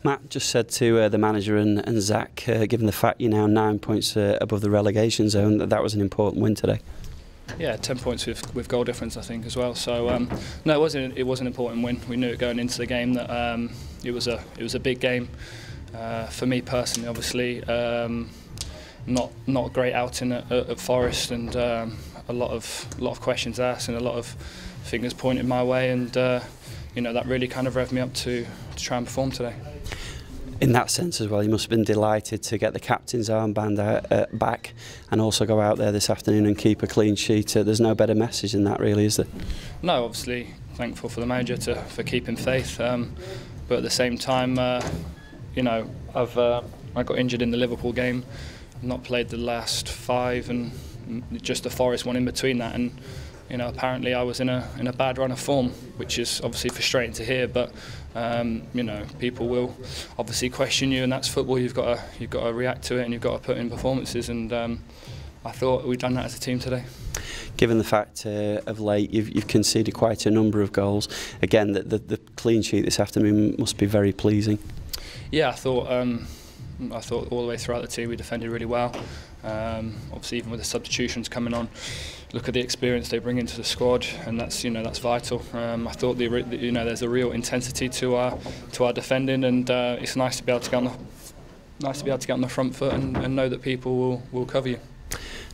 Matt just said to the manager and Zach, given the fact you're now 9 points above the relegation zone, that was an important win today. Yeah, 10 points with goal difference, I think, as well. So no, it was an important win. We knew it going into the game that it was a big game for me personally. Obviously, not a great outing at Forest, and a lot of questions asked and a lot of fingers pointed my way, and you know, that really kind of revved me up to try and perform today. In that sense as well, you must have been delighted to get the captain's armband back and also go out there this afternoon and keep a clean sheet. There's no better message than that, really, is there? No, obviously thankful for the manager for keeping faith, but at the same time, you know, I got injured in the Liverpool game. I've not played the last 5, and just the Forest one in between that, and you know, apparently I was in a bad run of form, which is obviously frustrating to hear. But you know, people will obviously question you, and that's football. You've got to react to it, and you've got to put in performances. And I thought we'd done that as a team today. Given the fact of late you've conceded quite a number of goals, again the clean sheet this afternoon must be very pleasing. Yeah, I thought all the way throughout the team we defended really well. Obviously, even with the substitutions coming on, look at the experience they bring into the squad, and that's vital. I thought there's a real intensity to our defending, and it's nice to be able to get on the front foot and know that people will cover you.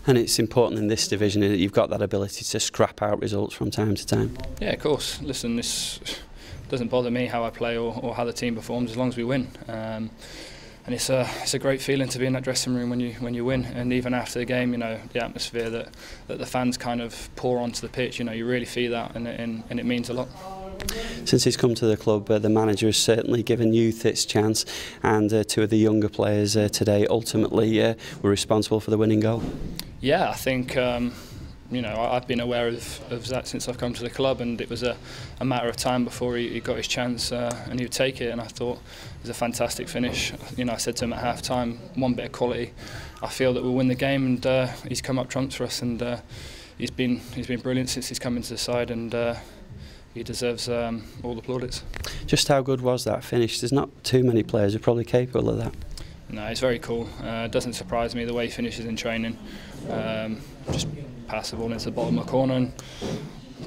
And it's important in this division that you've got that ability to scrap out results from time to time. Yeah, of course. Listen, this doesn't bother me how I play or how the team performs, as long as we win. And it's a great feeling to be in that dressing room when you win, and even after the game, you know, the atmosphere that the fans kind of pour onto the pitch, you know, you really feel that, and it means a lot. Since he's come to the club, the manager has certainly given youth its chance, and 2 of the younger players today ultimately were responsible for the winning goal. Yeah, I think you know, I've been aware of Zach since I've come to the club, and it was a matter of time before he got his chance and he would take it, and I thought it was a fantastic finish. You know, I said to him at half-time, one bit of quality, I feel that we'll win the game, and he's come up trumps for us, and he's been brilliant since he's come into the side, and he deserves all the plaudits. Just how good was that finish? There's not too many players who are probably capable of that. No, it's very cool. It doesn't surprise me the way he finishes in training. Just pass the ball into the bottom of the corner and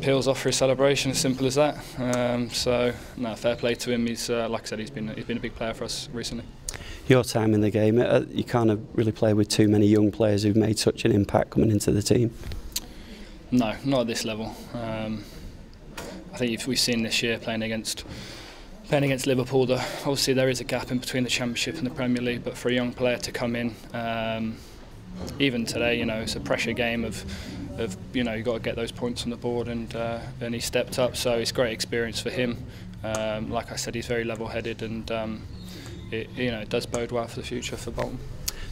peels off for his celebration, as simple as that. So, no, fair play to him. He's like I said, he's been a big player for us recently. Your time in the game, you can't really play with too many young players who've made such an impact coming into the team. No, not at this level. I think if we've seen this year playing against Liverpool, obviously there is a gap in between the Championship and the Premier League, but for a young player to come in, even today, you know, it's a pressure game of you know, you've got to get those points on the board, and he stepped up, so it's great experience for him. Like I said, he's very level-headed, and you know, it does bode well for the future for Bolton.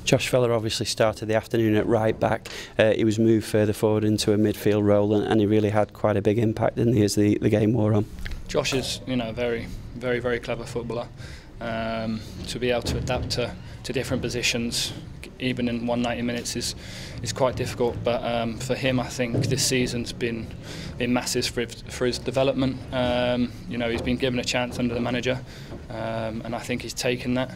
Josh Feller obviously started the afternoon at right back. He was moved further forward into a midfield role, and he really had quite a big impact, didn't he, as the game wore on? Josh is, you know, a very clever footballer. To be able to adapt to different positions, even in 190 minutes, is quite difficult. But for him, I think this season's been massive for his development. You know, he's been given a chance under the manager, and I think he's taken that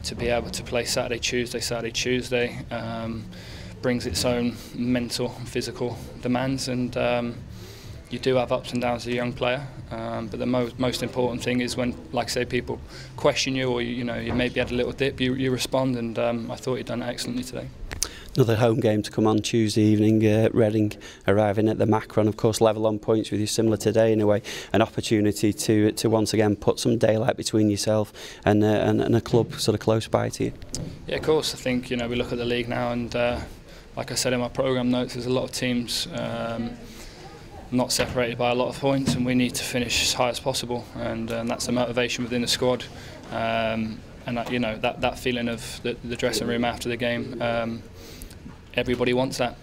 to be able to play Saturday, Tuesday. Brings its own mental and physical demands, and you do have ups and downs as a young player, but the most important thing is when, like I say, people question you, or you know, you maybe had a little dip, you respond, and I thought he'd done excellently today. Another home game to come on Tuesday evening, Reading arriving at the Macron, of course level on points with you, similar today in a way, an opportunity to once again put some daylight between yourself and a club sort of close by to you. Yeah, of course. I think, you know, we look at the league now, and like I said in my programme notes, there's a lot of teams not separated by a lot of points, and we need to finish as high as possible, and that's the motivation within the squad, and you know, that feeling of the dressing room after the game, everybody wants that,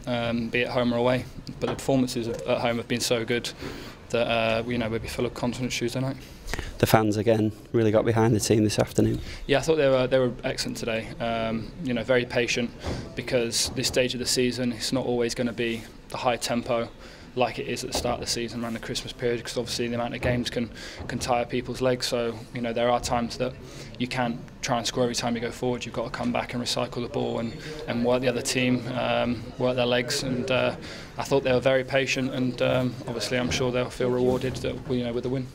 be it home or away, but the performances at home have been so good that you know, we'll be full of confidence Tuesday night. The fans again really got behind the team this afternoon. Yeah, I thought they were excellent today. You know, very patient, because this stage of the season it's not always going to be the high tempo like it is at the start of the season around the Christmas period, because obviously the amount of games can tire people's legs. So there are times that you can't try and score every time you go forward. You've got to come back and recycle the ball and work the other team, work their legs. And I thought they were very patient, and obviously I'm sure they'll feel rewarded with the win.